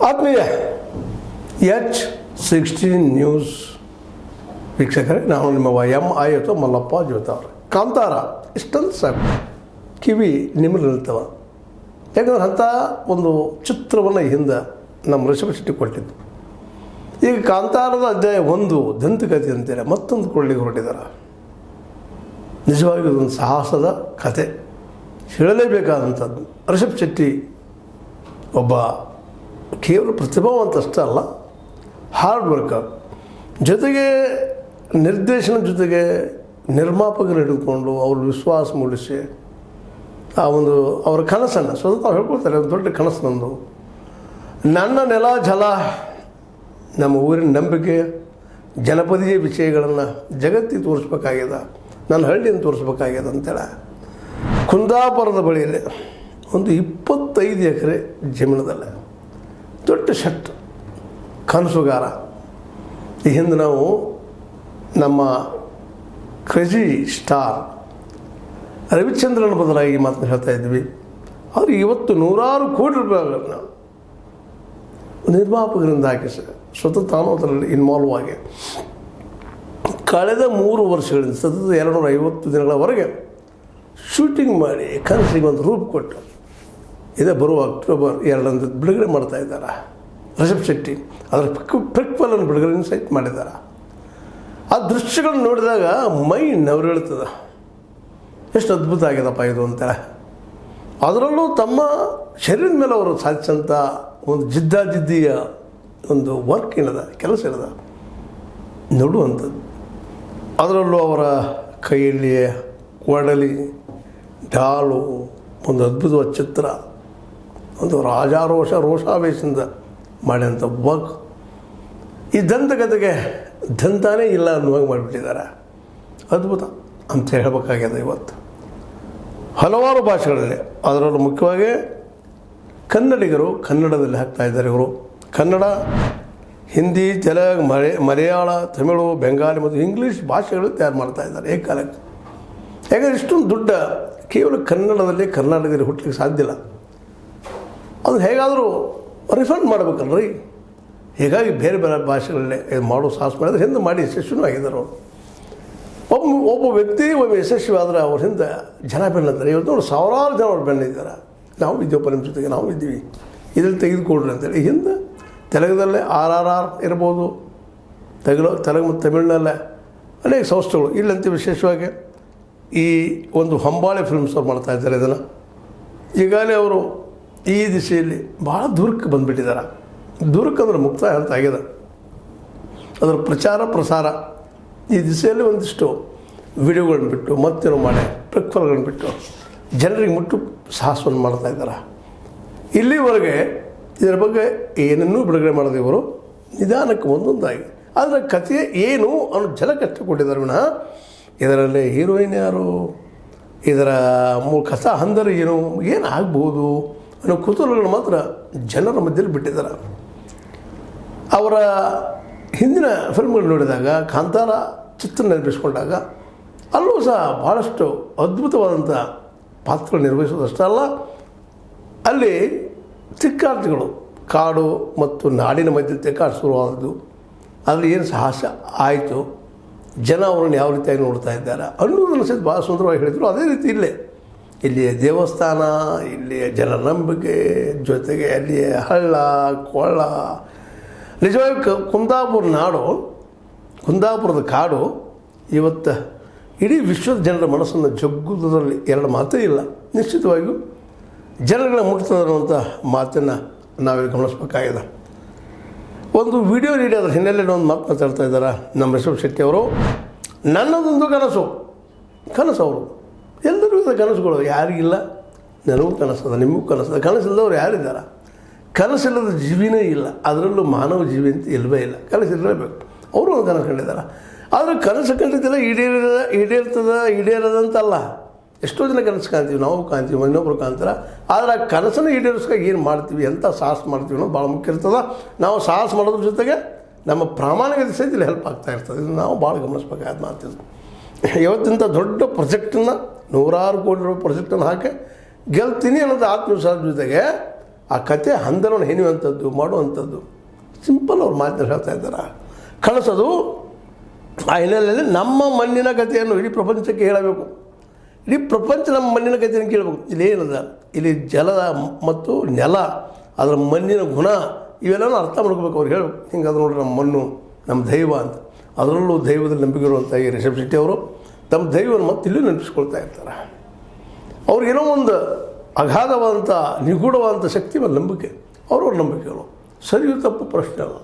ಆತ್ಮೀಯ H16 news ವೀಕ್ಷಕರೇ, ನಾನು ನಿಮ್ಮ MI ಅಥವಾ ಮಲ್ಲಪ್ಪ ಜೋತ ಅವರು. ಕಾಂತಾರ ಇಷ್ಟೊಂದು ಸಾಕು, ಕಿವಿ ನಿಮ್ಮಲ್ಲಿರ್ತವೆ. ಯಾಕಂದ್ರೆ ಅಂಥ ಒಂದು ಚಿತ್ರವನ್ನು ಹಿಂದೆ ನಮ್ಮ ಋಷಭ ಶೆಟ್ಟಿ ಕೊಟ್ಟಿದ್ದು. ಈಗ ಕಾಂತಾರದ ಅಧ್ಯಾಯ 1 ದಂತಕಥೆ ಅಂತೇಳಿ ಮತ್ತೊಂದು ಕೊಳ್ಳಿಗೆ ಹೊರಟಿದ್ದಾರೆ. ನಿಜವಾಗಿ ಇದೊಂದು ಸಾಹಸದ ಕತೆ, ಹೇಳಲೇಬೇಕಾದಂಥದ್ದು. ಋಷಭ್ ಶೆಟ್ಟಿ ಒಬ್ಬ ಕೇವಲ ಪ್ರತಿಭಾವಂತ ಅಷ್ಟೇ ಅಲ್ಲ, ಹಾರ್ಡ್ ವರ್ಕರ್, ಜೊತೆಗೆ ನಿರ್ದೇಶನ ಜೊತೆಗೆ ನಿರ್ಮಾಪಕರು ಹಿಡಿದುಕೊಂಡು ಅವ್ರ ವಿಶ್ವಾಸ ಮೂಡಿಸಿ ಆ ಒಂದು ಅವರ ಕನಸನ್ನು ಸ್ವತಃ ಅವ್ರು ಹೇಳ್ಕೊಳ್ತಾರೆ. ಒಂದು ದೊಡ್ಡ ಕನಸು ನಂದು, ನನ್ನ ನೆಲ ಜಲ ನಮ್ಮ ಊರಿನ ನಂಬಿಕೆ ಜನಪದೀಯ ವಿಷಯಗಳನ್ನು ಜಗತ್ತಿಗೆ ತೋರಿಸ್ಬೇಕಾಗ್ಯದ, ನನ್ನ ಹಳ್ಳಿಯನ್ನು ತೋರಿಸ್ಬೇಕಾಗ್ಯದ ಅಂತೇಳಿ ಕುಂದಾಪುರದ ಬಳಿಯಲ್ಲಿ ಒಂದು 25 ಎಕರೆ ಜಮೀನದಲ್ಲೇ ದೊಡ್ಡ ಶೆಟ್ ಕನಸುಗಾರ. ಈ ಹಿಂದೆ ನಾವು ನಮ್ಮ ಕ್ರೇಜಿ ಸ್ಟಾರ್ ರವಿಚಂದ್ರನ ಬದಲಾಗಿ ಮಾತನ್ನು ಹೇಳ್ತಾ ಇದ್ವಿ. ಆದರೆ ಇವತ್ತು 100 ಕೋಟಿ ರೂಪಾಯಿಗಳನ್ನು ನಿರ್ಮಾಪಕರಿಂದ ಹಾಕಿ ಸ್ವತಃ ತಾನು ಅದರಲ್ಲಿ ಇನ್ವಾಲ್ವ್ ಆಗಿ ಕಳೆದ 3 ವರ್ಷಗಳಿಂದ ಸತತ 250 ದಿನಗಳವರೆಗೆ ಶೂಟಿಂಗ್ ಮಾಡಿ ಕನಸಿಗೆ ಒಂದು ರೂಪ ಕೊಟ್ಟು ಇದೇ ಬರುವ ಅಕ್ಟೋಬರ್ 2 ಬಿಡುಗಡೆ ಮಾಡ್ತಾ ಇದ್ದಾರೆ ಋಷಭ್ ಶೆಟ್ಟಿ. ಅದರ ಪ್ರಿಕ್ವೆಲನ್ನು ಬಿಡುಗಡೆ ಸಹಿತ ಮಾಡಿದ್ದಾರೆ. ಆ ದೃಶ್ಯಗಳನ್ನು ನೋಡಿದಾಗ ಮೈ ನವರೇಳ್ತದೆ, ಎಷ್ಟು ಅದ್ಭುತ ಆಗ್ಯದಪ್ಪ ಇದು ಅಂತೇಳಿ. ಅದರಲ್ಲೂ ತಮ್ಮ ಶರೀರದ ಮೇಲೆ ಅವರು ಸಾಧಿಸಂಥ ಒಂದು ಜಿದ್ದಾಜಿದ್ದಿಯ ಒಂದು ವರ್ಕ್ ಏನದ, ಕೆಲಸ ಏನದ ನೋಡುವಂಥದ್ದು. ಅದರಲ್ಲೂ ಅವರ ಕೈಯಲ್ಲಿ ಕೊಡಲಿ, ಢಾಲು, ಒಂದು ಅದ್ಭುತವಾದ ಚಿತ್ರ, ಒಂದು ರೋಷಾವೇಶದಿಂದ ಮಾಡಿದಂಥ ವರ್ಕ್. ಈ ದಂತಕಥೆಗೆ ದಂತಾನೇ ಇಲ್ಲ ಅನ್ನುವಾಗ ಮಾಡಿಬಿಟ್ಟಿದ್ದಾರೆ. ಅದ್ಭುತ ಅಂತ ಹೇಳಬೇಕಾಗ್ಯದ. ಇವತ್ತು ಹಲವಾರು ಭಾಷೆಗಳಲ್ಲಿ, ಅದರಲ್ಲೂ ಮುಖ್ಯವಾಗಿ ಕನ್ನಡಿಗರು ಕನ್ನಡದಲ್ಲಿ ಹಾಕ್ತಾಯಿದ್ದಾರೆ. ಇವರು ಕನ್ನಡ, ಹಿಂದಿ, ತೆಲುಗು, ಮಲಯಾಳ, ತಮಿಳು, ಬೆಂಗಾಲಿ ಮತ್ತು ಇಂಗ್ಲೀಷ್ ಭಾಷೆಗಳು ತಯಾರು ಮಾಡ್ತಾಯಿದ್ದಾರೆ ಏಕಾಲಕ್ಕೆ. ಯಾಕಂದರೆ ಇಷ್ಟೊಂದು ದುಡ್ಡ ಕೇವಲ ಕನ್ನಡದಲ್ಲಿ ಕರ್ನಾಟಕದಲ್ಲಿ ಹುಟ್ಟಲಿಕ್ಕೆ ಸಾಧ್ಯ ಇಲ್ಲ. ಅದು ಹೇಗಾದರೂ ರಿಫಂಡ್ ಮಾಡಬೇಕಲ್ರಿ. ಹೀಗಾಗಿ ಬೇರೆ ಬೇರೆ ಭಾಷೆಗಳಲ್ಲೇ ಮಾಡೋ ಸಾಹಸ ಮಾಡಿದ್ರೆ ಹಿಂದೆ ಮಾಡಿ ಯಶಸ್ವಿನೂ ಆಗಿದ್ದಾರೆ ಅವರು. ಒಬ್ಬ ವ್ಯಕ್ತಿ ಒಬ್ಬ ಯಶಸ್ವಿ ಆದರೆ ಅವ್ರ ಹಿಂದೆ ಜನ ಬೆನ್ನಂತಾರೆ. ಇವತ್ತು ನೋಡಿ ಸಾವಿರಾರು ಜನ ಅವ್ರು ಬೆನ್ನಿದ್ದಾರೆ. ನಾವು ಇದ್ದೀವಪ್ಪ ನಿಮ್ಮ ಜೊತೆಗೆ, ನಾವು ಇದ್ದೀವಿ, ಇದ್ರಲ್ಲಿ ತೆಗೆದುಕೊಡ್ರಿ ಅಂತೇಳಿ. ಹಿಂದೆ ತೆಲುಗದಲ್ಲೇ RRR ಇರ್ಬೋದು, ತೆಲುಗು ಮತ್ತು ತಮಿಳಿನಲ್ಲೇ ಅನೇಕ ಸಂಸ್ಥೆಗಳು. ಇಲ್ಲಂತೆ ವಿಶೇಷವಾಗಿ ಈ ಒಂದು ಹೊಂಬಾಳೆ ಫಿಲ್ಮ್ಸ್ ಅವ್ರು ಮಾಡ್ತಾಯಿದ್ದಾರೆ ಇದನ್ನು. ಈಗಾಗಲೇ ಅವರು ಈ ದಿಶೆಯಲ್ಲಿ ಭಾಳ ದೂರಕ್ಕೆ ಬಂದುಬಿಟ್ಟಿದ್ದಾರೆ. ದೂರಕ್ಕೆ ಅಂದ್ರೆ ಮುಕ್ತಾಯ ಅಂತ ಆಗಿದೆ. ಅದರ ಪ್ರಚಾರ ಪ್ರಸಾರ ಈ ದಿಸೆಯಲ್ಲಿ ಒಂದಿಷ್ಟು ವಿಡಿಯೋಗಳನ್ನ ಬಿಟ್ಟು ಮತ್ತೇನೋ ಮಾಡಿ ಪ್ರಿಕ್ವೆಲ್ಗಳನ್ನ ಬಿಟ್ಟು ಜನರಿಗೆ ಮುಟ್ಟು ಸಾಹಸವನ್ನು ಮಾಡ್ತಾಯಿದ್ದಾರೆ. ಇಲ್ಲಿವರೆಗೆ ಇದರ ಬಗ್ಗೆ ಏನನ್ನೂ ಬಿಡುಗಡೆ ಮಾಡೋದು ಇವರು ನಿಧಾನಕ್ಕೆ ಒಂದೊಂದಾಗಿ. ಆದರೆ ಕಥೆ ಏನು ಅನ್ನೋ ಜಲಕಷ್ಟ ಕೊಟ್ಟಿದ್ದಾರೆ ವಿನಃ ಇದರಲ್ಲಿ ಹೀರೋಯಿನ್ ಯಾರು, ಇದರ ಕಥಾ ಹಂದರ ಏನು ಆಗ್ಬೋದು ಅನ್ನೋ ಕುತೂಹಲಗಳು ಮಾತ್ರ ಜನರ ಮಧ್ಯದಲ್ಲಿ ಬಿಟ್ಟಿದ್ದಾರೆ. ಅವರ ಹಿಂದಿನ ಫಿಲ್ಮ್ಗಳು ನೋಡಿದಾಗ, ಕಾಂತಾರ ಚಿತ್ರ ನಿರ್ಮಿಸ್ಕೊಂಡಾಗ ಅಲ್ಲೂ ಸಹ ಭಾಳಷ್ಟು ಅದ್ಭುತವಾದಂಥ ಪಾತ್ರಗಳು ನಿರ್ವಹಿಸೋದಷ್ಟೇ ಅಲ್ಲ, ಅಲ್ಲಿ ತಿಕ್ಕಾಟಗಳು, ಕಾಡು ಮತ್ತು ನಾಡಿನ ಮಧ್ಯೆ ತಿಕ್ಕಾಟ ಶುರುವಾದದ್ದು, ಅಲ್ಲಿ ಏನು ಸಾಹಸ ಆಯಿತು, ಜನ ಅವರನ್ನು ಯಾವ ರೀತಿಯಾಗಿ ನೋಡ್ತಾ ಇದ್ದಾರೆ ಅನ್ನೋದನ್ನು ಸಹಿತ ಭಾಳ ಸುಂದರವಾಗಿ ಹೇಳಿದರು. ಅದೇ ರೀತಿ ಇಲ್ಲಿಯ ದೇವಸ್ಥಾನ, ಇಲ್ಲಿಯ ಜನರ ನಂಬಿಕೆ, ಜೊತೆಗೆ ಅಲ್ಲಿಯ ಹಳ್ಳ ಕೊಳ್ಳ, ನಿಜವಾಗಿ ಕುಂದಾಪುರದ ಕಾಡು ಇವತ್ತು ಇಡೀ ವಿಶ್ವದ ಜನರ ಮನಸ್ಸನ್ನು ಜಗ್ಗುವುದರಲ್ಲಿ 2 ಮಾತೇ ಇಲ್ಲ. ನಿಶ್ಚಿತವಾಗಿಯೂ ಜನಗಳ ಮುಟ್ತದೆ ಅನ್ನುವಂಥ ಮಾತನ್ನು ನಾವಿಲ್ಲಿ ಗಮನಿಸಬೇಕಾಗಿದೆ. ಒಂದು ವಿಡಿಯೋ ನೀಡಿ ಅದರ ಹಿನ್ನೆಲೆಯಲ್ಲಿ ಒಂದು ಮಾತು ಮಾತಾಡ್ತಾ ಇದ್ದಾರೆ ನಮ್ಮ ಋಷಭ್ ಶೆಟ್ಟಿ ಅವರು. ನನ್ನದೊಂದು ಕನಸು ಅವರು ಎಲ್ಲರಿಗೂ ಕನಸುಗಳು, ಯಾರಿಗಿಲ್ಲ, ನನಗೂ ಕನಸದ, ನಿಮಗೂ ಕನಸದ. ಕನಸಿಲ್ಲದವ್ರು ಯಾರಿದ್ದಾರೆ? ಕನಸಿಲ್ಲದ ಜೀವಿನೇ ಇಲ್ಲ, ಅದರಲ್ಲೂ ಮಾನವ ಜೀವಿ ಅಂತ ಇಲ್ಲವೇ ಇಲ್ಲ. ಕನಸಿರಲೇಬೇಕು. ಅವರು ಒಂದು ಕನಸು ಕಂಡಿದ್ದಾರೆ. ಆದರೆ ಕನಸು ಕಂಡಿದ್ದೆಲ್ಲ ಈಡೇರದಂತಲ್ಲ. ಎಷ್ಟೋ ಜನ ಕನಸು ಕಾಣ್ತೀವಿ, ನಾವು ಕಾಣ್ತೀವಿ, ಇನ್ನೊಬ್ರು ಕಾಣ್ತಾರೆ. ಆದರೆ ಆ ಕನಸನ್ನು ಈಡೇರಿಸ್ಕಾಗ ಏನು ಮಾಡ್ತೀವಿ, ಎಂಥ ಸಾಹಸ ಮಾಡ್ತೀವಿ ಅನ್ನೋದು ಭಾಳ ಮುಖ್ಯ ಇರ್ತದೆ. ನಾವು ಸಾಹಸ ಮಾಡೋದ್ರ ಜೊತೆಗೆ ನಮ್ಮ ಪ್ರಾಮಾಣಿಕತೆ ಸಹಿತ ಇಲ್ಲಿ ಹೆಲ್ಪ್ ಆಗ್ತಾ ಇರ್ತದೆ. ಇದು ನಾವು ಭಾಳ ಗಮನಿಸ್ಬೇಕಾದ ಮಾತಿದ್ದು. ಇವತ್ತಿಂಥ ದೊಡ್ಡ ಪ್ರಾಜೆಕ್ಟನ್ನು 100 ಕೋಟಿ ರೂಪಾಯಿ ಪ್ರಾಜೆಕ್ಟನ್ನು ಹಾಕಿ ಗೆಲ್ತೀನಿ ಅನ್ನೋದು ಆತ್ಮವಿಶ್ವಾಸ ಜೊತೆಗೆ ಆ ಕತೆ ಹಂದರವನ್ನು ಹೆಣೆಯುವಂಥದ್ದು ಮಾಡುವಂಥದ್ದು ಸಿಂಪಲ್ ಅವ್ರು ಮಾತನ್ನು ಹೇಳ್ತಾ ಇದ್ದಾರೆ. ಕನಸದು ಆ ಹಿನ್ನೆಲೆಯಲ್ಲಿ ನಮ್ಮ ಮಣ್ಣಿನ ಕಥೆಯನ್ನು ಇಡೀ ಪ್ರಪಂಚಕ್ಕೆ ಹೇಳಬೇಕು. ಇಡೀ ಪ್ರಪಂಚ ನಮ್ಮ ಮಣ್ಣಿನ ಕಥೆಯನ್ನು ಕೇಳಬೇಕು. ಇಲ್ಲಿ ಏನದ, ಇಲ್ಲಿ ಜಲದ ಮತ್ತು ನೆಲ, ಅದರ ಮಣ್ಣಿನ ಗುಣ ಇವೆಲ್ಲನೂ ಅರ್ಥ ಮಾಡ್ಕೋಬೇಕು. ಅವ್ರು ಹೇಳಬೇಕು ಹಿಂಗೆ ಅದು ನೋಡ್ರಿ ನಮ್ಮ ಮಣ್ಣು ನಮ್ಮ ದೈವ ಅಂತ. ಅದರಲ್ಲೂ ದೈವದಲ್ಲಿ ನಂಬಿಕೆ ಇರುವಂಥ ಈ ರಿಷಬ್ ಶೆಟ್ಟಿ ಅವರು ತಮ್ಮ ದೈವವನ್ನು ಮತ್ತೆ ಇಲ್ಲೂ ನೆನಪಿಸ್ಕೊಳ್ತಾ ಇರ್ತಾರೆ. ಅವ್ರಿಗೇನೋ ಒಂದು ಅಗಾಧವಾದಂಥ ನಿಗೂಢವಾದಂಥ ಶಕ್ತಿ ಮತ್ತು ನಂಬಿಕೆ, ಅವ್ರವ್ರ ನಂಬಿಕೆಗಳು ಸರಿಯೂ ತಪ್ಪು ಪ್ರಶ್ನೆ ಅಲ್ಲ.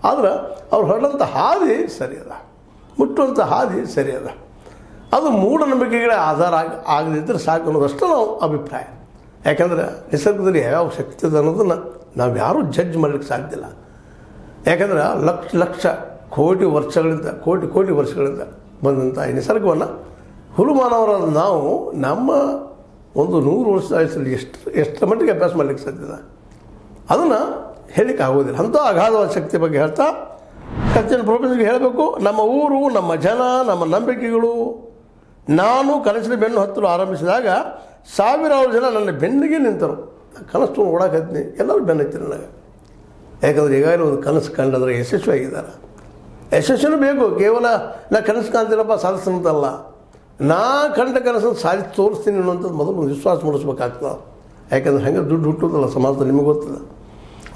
ಆದ್ರೆ ಅವ್ರು ಹೊರಡಂಥ ಹಾದಿ ಸರಿ ಅದ, ಮುಟ್ಟುವಂಥ ಹಾದಿ ಸರಿ ಅದ. ಅದು ಮೂಢನಂಬಿಕೆಗಳೇ ಆಧಾರ ಆಗದಿದ್ದರೆ ಸಾಕು ಅನ್ನೋದಷ್ಟು ನಾವು ಅಭಿಪ್ರಾಯ. ಯಾಕಂದರೆ ನಿಸರ್ಗದಲ್ಲಿ ಯಾವ್ಯಾವ ಶಕ್ತಿ ಇದೆ ಅನ್ನೋದನ್ನು ನಾವು ಯಾರೂ ಜಡ್ಜ್ ಮಾಡಲಿಕ್ಕೆ ಸಾಧ್ಯ ಇಲ್ಲ. ಯಾಕಂದ್ರೆ ಲಕ್ಷ ಲಕ್ಷ ಕೋಟಿ ವರ್ಷಗಳಿಂದ ಬಂದಂಥ ಈ ನಿಸರ್ಗವನ್ನು ಹುಲುಮಾನವರಾದ ನಾವು ನಮ್ಮ ಒಂದು 100 ವರ್ಷ ವಯಸ್ಸಲ್ಲಿ ಎಷ್ಟರ ಮಟ್ಟಿಗೆ ಅಭ್ಯಾಸ ಮಾಡಲಿಕ್ಕೆ ಸಾಧ್ಯದ, ಅದನ್ನು ಹೇಳಲಿಕ್ಕೆ ಆಗೋದಿಲ್ಲ. ಅಂಥ ಅಗಾಧವಾದ ಶಕ್ತಿ ಬಗ್ಗೆ ಹೇಳ್ತಾ ಕಚ್ಚಿನ ಪ್ರೊಫೆಸರ್ಗೆ ಹೇಳಬೇಕು. ನಮ್ಮ ಊರು, ನಮ್ಮ ಜನ, ನಮ್ಮ ನಂಬಿಕೆಗಳು. ನಾನು ಕನಸಿನ ಬೆನ್ನು ಹತ್ತಲು ಆರಂಭಿಸಿದಾಗ ಸಾವಿರಾರು ಜನ ನನ್ನ ಬೆನ್ನಿಗೆ ನಿಂತರು. ಕನಸು ಓಡಾಕತ್ತೀನಿ, ಎಲ್ಲರೂ ಬೆನ್ನು ಹತ್ತಿ ನನಗೆ. ಯಾಕಂದರೆ ಈಗಾಗಲೇ ಒಂದು ಕನಸು ಕಂಡಂದರೆ ಯಶಸ್ವಿಯಾಗಿದ್ದಾರೆ. ಯಶಸ್ವಿನೂ ಬೇಕು. ಕೇವಲ ನಾ ಕನಸು ಕಾಣ್ತೀನಪ್ಪ ಸಾಧಿಸ್ತಂತಲ್ಲ, ನಾ ಕಂಡ ಕನಸನ್ನು ಸಾಧಿಸಿ ತೋರಿಸ್ತೀನಿ ಅನ್ನೋಂಥದ್ದು ಮೊದಲು ಒಂದು ವಿಶ್ವಾಸ ಮೂಡಿಸ್ಬೇಕಾಗ್ತದೆ. ಯಾಕಂದ್ರೆ ಹಾಗೆ ದುಡ್ಡು ಹುಟ್ಟೋದಲ್ಲ ಸಮಾಜದಲ್ಲಿ, ನಿಮಗೆ ಗೊತ್ತದ.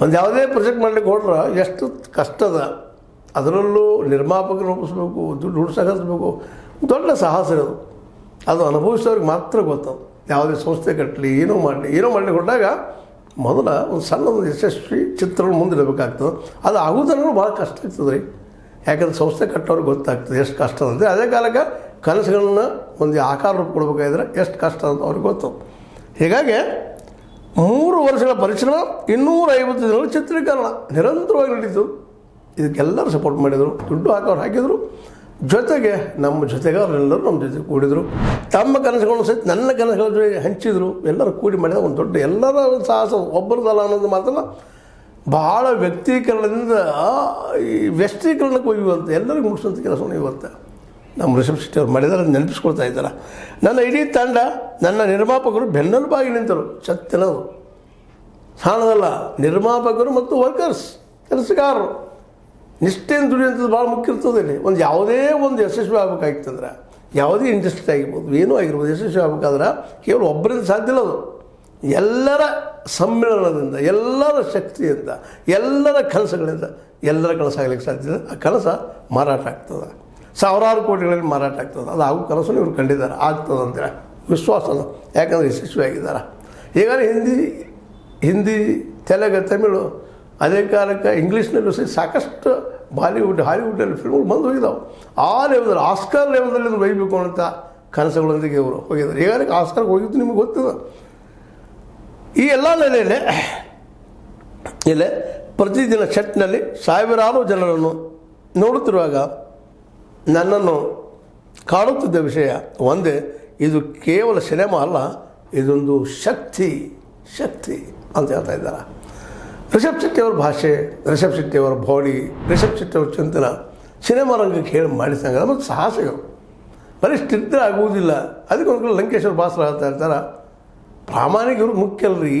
ಒಂದು ಯಾವುದೇ ಪ್ರಾಜೆಕ್ಟ್ ಮಾಡ್ಲಿಕ್ಕೆ ಹೊಡ್ರೆ ಎಷ್ಟು ಕಷ್ಟದ, ಅದರಲ್ಲೂ ನಿರ್ಮಾಪಕರು ರೂಪಿಸ್ಬೇಕು, ದುಡ್ಡು ಹುಡ್ಸಬೇಕು, ದೊಡ್ಡ ಸಾಹಸ ಇರೋದು. ಅದು ಅನುಭವಿಸೋರಿಗೆ ಮಾತ್ರ ಗೊತ್ತದು. ಯಾವುದೇ ಸಂಸ್ಥೆ ಕಟ್ಟಲಿ, ಏನೋ ಮಾಡಲಿಕ್ಕೆ ಹೊರಟಾಗ ಮೊದಲ ಒಂದು ಸಣ್ಣ ಒಂದು ಯಶಸ್ವಿ ಚಿತ್ರಗಳು ಮುಂದಿಡಬೇಕಾಗ್ತದೆ. ಅದು ಆಗೋದನ್ನು ಭಾಳ ಕಷ್ಟ ಆಗ್ತದೆ ರೀ. ಯಾಕಂದ್ರೆ ಸಂಸ್ಥೆ ಕಟ್ಟೋರಿಗೆ ಗೊತ್ತಾಗ್ತದೆ ಎಷ್ಟು ಕಷ್ಟ ಅಂತ. ಅದೇ ಕಾಲಕ್ಕೆ ಕನಸುಗಳನ್ನ ಒಂದು ಆಕಾರ ರೂಪ ಕೊಡಬೇಕಾದ್ರೆ ಎಷ್ಟು ಕಷ್ಟ ಅಂತ ಅವ್ರಿಗೆ ಗೊತ್ತು. ಹೀಗಾಗಿ 3 ವರ್ಷಗಳ ಪರಿಶ್ರಮ, 250 ದಿನಗಳ ಚಿತ್ರೀಕರಣ ನಿರಂತರವಾಗಿ ನಡೀತು. ಇದಕ್ಕೆಲ್ಲರೂ ಸಪೋರ್ಟ್ ಮಾಡಿದರು, ದುಡ್ಡು ಹಾಕಿದ್ರು. ಜೊತೆಗೆ ನಮ್ಮ ಜೊತೆಗಾರರೆಲ್ಲರೂ ನಮ್ಮ ಜೊತೆ ಕೂಡಿದರು. ತಮ್ಮ ಕನಸುಗಳನ್ನು ಸಹಿತ ನನ್ನ ಕನಸುಗಳ ಜೊತೆ ಹಂಚಿದ್ರು. ಎಲ್ಲರೂ ಕೂಡಿ ಮಾಡಿದ ಒಂದು ದೊಡ್ಡ ಎಲ್ಲರ ಒಂದು ಸಾಹಸ ಒಬ್ಬರದಲ್ಲ ಅನ್ನೋದು ಮಾತನ್ನು ಭಾಳ ವ್ಯಕ್ತೀಕರಣದಿಂದ ಈ ವ್ಯಷ್ಟೀಕರಣಕ್ಕೆ ಒಯ್ಯುವಂಥ ಎಲ್ಲರಿಗೂ ಮುಗಿಸುವಂಥ ಕೆಲಸವನ್ನು ಇವತ್ತು ನಮ್ಮ ರಿಷಬ್ ಶೆಟ್ಟಿ ಅವರು ಮಾಡಿದ್ದಾರೆ. ನೆನಪಿಸ್ಕೊಳ್ತಾ ಇದ್ದಾರೆ. ನನ್ನ ಇಡೀ ತಂಡ, ನನ್ನ ನಿರ್ಮಾಪಕರು ಬೆನ್ನೆಲುಬಾಗಿ ನಿಂತರು. ಸತ್ಯನದು ಸಾಣದಲ್ಲ. ನಿರ್ಮಾಪಕರು ಮತ್ತು ವರ್ಕರ್ಸ್, ಕೆಲಸಗಾರರು ನಿಷ್ಠೆಯನ್ನು ದುಡಿಯುವಂಥದ್ದು ಭಾಳ ಮುಖ್ಯ ಇರ್ತದೆ. ಇಲ್ಲಿ ಒಂದು ಯಾವುದೇ ಒಂದು ಯಶಸ್ವಿ ಆಗಬೇಕಾಗಿತ್ತಂದ್ರೆ, ಯಾವುದೇ ಇಂಡಸ್ಟ್ರಿ ಆಗಿರ್ಬೋದು, ಏನೂ ಆಗಿರ್ಬೋದು, ಯಶಸ್ವಿ ಆಗಬೇಕಾದ್ರೆ ಕೇವಲ ಒಬ್ಬರಿಂದ ಸಾಧ್ಯ ಇಲ್ಲ. ಅದು ಎಲ್ಲರ ಸಮ್ಮಿಳನದಿಂದ, ಎಲ್ಲರ ಶಕ್ತಿಯಿಂದ, ಎಲ್ಲರ ಕನಸುಗಳಿಂದ ಎಲ್ಲರ ಕನಸಾಗಲಿಕ್ಕೆ ಸಾಧ್ಯ ಇದೆ. ಆ ಕನಸ ಮಾರಾಟ ಆಗ್ತದೆ, ಸಾವಿರಾರು ಕೋಟಿಗಳಲ್ಲಿ ಮಾರಾಟ ಆಗ್ತದೆ. ಅದು ಆಗೋ ಕನಸನ್ನು ಇವರು ಕಂಡಿದ್ದಾರೆ, ಆಗ್ತದೆ ಅಂತೇಳಿ ವಿಶ್ವಾಸ ಅಲ್ಲ. ಯಾಕಂದರೆ ಯಶಸ್ವಿಯಾಗಿದ್ದಾರೆ. ಈಗಾಗಲೇ ಹಿಂದಿ, ತೆಲುಗು, ತಮಿಳು, ಅದೇ ಕಾಲಕ್ಕೆ ಇಂಗ್ಲೀಷ್ನಲ್ಲೂ ಸಹ ಸಾಕಷ್ಟು ಬಾಲಿವುಡ್, ಹಾಲಿವುಡ್ನಲ್ಲಿ ಫಿಲ್ಮ್ಗಳು ಬಂದು ಹೋಗಿದ್ದಾವೆ. ಆ ಲೆವೆಲ್, ಆಸ್ಕರ್ ಲೆವೆಲ್ನಲ್ಲಿ ಅದು ಒಯ್ಯಬೇಕು ಅಂತ ಕನಸುಗಳೊಂದಿಗೆ ಇವರು ಹೋಗಿದ್ದಾರೆ. ಈಗಾಗಲೇ ಆಸ್ಕರ್ಗೆ ಹೋಗಿದ್ದು ನಿಮಗೆ ಗೊತ್ತಿದೆ. ಈ ಎಲ್ಲ ನೆಲೆಯಲ್ಲಿ ಇಲ್ಲೇ ಪ್ರತಿದಿನ ಸೆಟ್ನಲ್ಲಿ ಸಾವಿರಾರು ಜನರನ್ನು ನೋಡುತ್ತಿರುವಾಗ ನನ್ನನ್ನು ಕಾಡುತ್ತಿದ್ದ ವಿಷಯ ಒಂದೇ, ಇದು ಕೇವಲ ಸಿನಿಮಾ ಅಲ್ಲ, ಇದೊಂದು ಶಕ್ತಿ ಅಂತ ಹೇಳ್ತಾ ಇದ್ದಾರೆ. ರಿಷಬ್ ಶೆಟ್ಟಿಯವರ ಭಾಷೆ, ರಿಷಬ್ ಶೆಟ್ಟಿಯವರ ಬಾಡಿ, ರಿಷಬ್ ಶೆಟ್ಟಿಯವರ ಚಿಂತನ ಸಿನಿಮಾ ರಂಗಕ್ಕೆ ಹೇಳಿ ಮಾಡಿದಂಗೆ ಮತ್ತು ಸಾಹಸಿಗಳು ಬರೀ ಸ್ಟಿದ್ರೆ ಆಗುವುದಿಲ್ಲ. ಅದಕ್ಕೆ ಒಂದು ಕಡೆ ಲಂಕೇಶ್ವರ ಭಾಸ್ಕರ್ ಹೇಳ್ತಾ ಇರ್ತಾರೆ, ಪ್ರಾಮಾಣಿಕರು ಮುಖ್ಯ ಅಲ್ರಿ,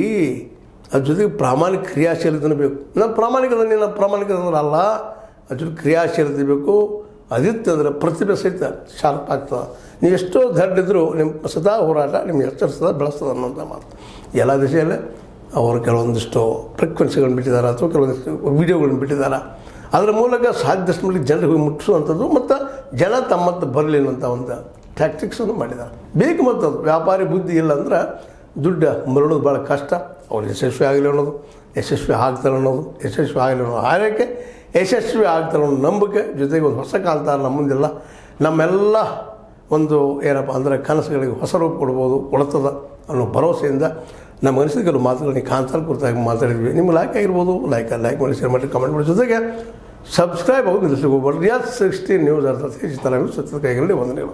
ಅದ್ರ ಜೊತೆಗೆ ಪ್ರಾಮಾಣಿಕ ಕ್ರಿಯಾಶೀಲತೆ ಬೇಕು. ನಾವು ಪ್ರಾಮಾಣಿಕತೆ ಅಂದ್ರೆ ಅಲ್ಲ, ಅದ್ರ ಜೊತೆ ಕ್ರಿಯಾಶೀಲತೆ ಬೇಕು. ಅದಿತ್ತು ಅಂದರೆ ಪ್ರತಿಭೆ ಸಹಿತ ಶಾರ್ಪ್ ಆಗ್ತದೆ. ನೀವು ಎಷ್ಟೋ ದಡ್ಡಿದ್ರು ನಿಮ್ಮ ಸದಾ ಹೋರಾಟ ನಿಮ್ಗೆ ಎಚ್ಚರಿಸ್ತದೆ, ಬೆಳೆಸ್ತದೆ ಅನ್ನೋಂಥ ಮಾತು. ಎಲ್ಲ ದಿಶೆಯಲ್ಲೇ ಅವರು ಕೆಲವೊಂದಿಷ್ಟು ಫ್ರೀಕ್ವೆನ್ಸಿಗಳನ್ನ ಬಿಟ್ಟಿದ್ದಾರೆ, ಅಥವಾ ಕೆಲವೊಂದಿಷ್ಟು ವೀಡಿಯೋಗಳನ್ನ ಬಿಟ್ಟಿದ್ದಾರೆ. ಅದರ ಮೂಲಕ ಸಾಧ್ಯಷ್ಟು ಮಟ್ಟಿಗೆ ಜನರಿಗೆ ಹೋಗಿ ಮುಟ್ಟಿಸುವಂಥದ್ದು ಮತ್ತು ಜನ ತಮ್ಮತ್ತ ಬರಲಿ ಅನ್ನುವಂಥ ಒಂದು ಟ್ಯಾಕ್ಟಿಕ್ಸನ್ನು ಮಾಡಿದ್ದಾರೆ. ಬೇಕು ಮತ್ತು ಅದು ವ್ಯಾಪಾರಿ ಬುದ್ಧಿ ಇಲ್ಲ ಅಂದ್ರೆ ದುಡ್ಡು ಮರಳೋದು ಭಾಳ ಕಷ್ಟ. ಅವ್ರು ಯಶಸ್ವಿ ಆಗಲಿ ಅನ್ನೋದು, ಯಶಸ್ವಿ ಆಗ್ತಾರೆ ಅನ್ನೋದು, ಯಶಸ್ವಿ ಆಗಲಿ ಅನ್ನೋದು ಆರೈಕೆ, ಯಶಸ್ವಿ ಆಗ್ತಾರೆ ಅನ್ನೋ ನಂಬಿಕೆ, ಜೊತೆಗೆ ಒಂದು ಹೊಸ ಕಾಂತಾರ ನಮ್ಮ ಮುಂದೆಲ್ಲ ನಮ್ಮೆಲ್ಲ ಒಂದು ಏನಪ್ಪ ಅಂದರೆ ಕನಸುಗಳಿಗೆ ಹೊಸ ರೂಪ ಕೊಡ್ತದೆ ಅನ್ನೋ ಭರವಸೆಯಿಂದ ನಮ್ಮ ಅನಿಸಿದ ಕೆಲವು ಮಾತುಗಳನ್ನ ಕಾಂತಾರ ಕುರಿತಾಗಿ ಮಾತಾಡಿದ್ವಿ. ನಿಮ್ಗೆ ಲೈಕ್ ಆಗಿರ್ಬೋದು, ಲೈಕ್ ಮಾಡಿ, ಶೇರ್ ಮಾಡಿ, ಕಮೆಂಟ್ ಮಾಡಿ. ಜೊತೆಗೆ ಸಬ್ಸ್ಕ್ರೈಬ್ ಆಗೋದು ನಿಲ್ಲಿಸ್ಲಿಕ್ಕೆ ಹೋಗ್ಬಾರ್ದು. ರಿಯಾಜ್ 16 ನ್ಯೂಸ್ ಅರ್ಥ ಸತ್ಯದ ಕೈಗಳಲ್ಲಿ ವಂದನೆಗಳು.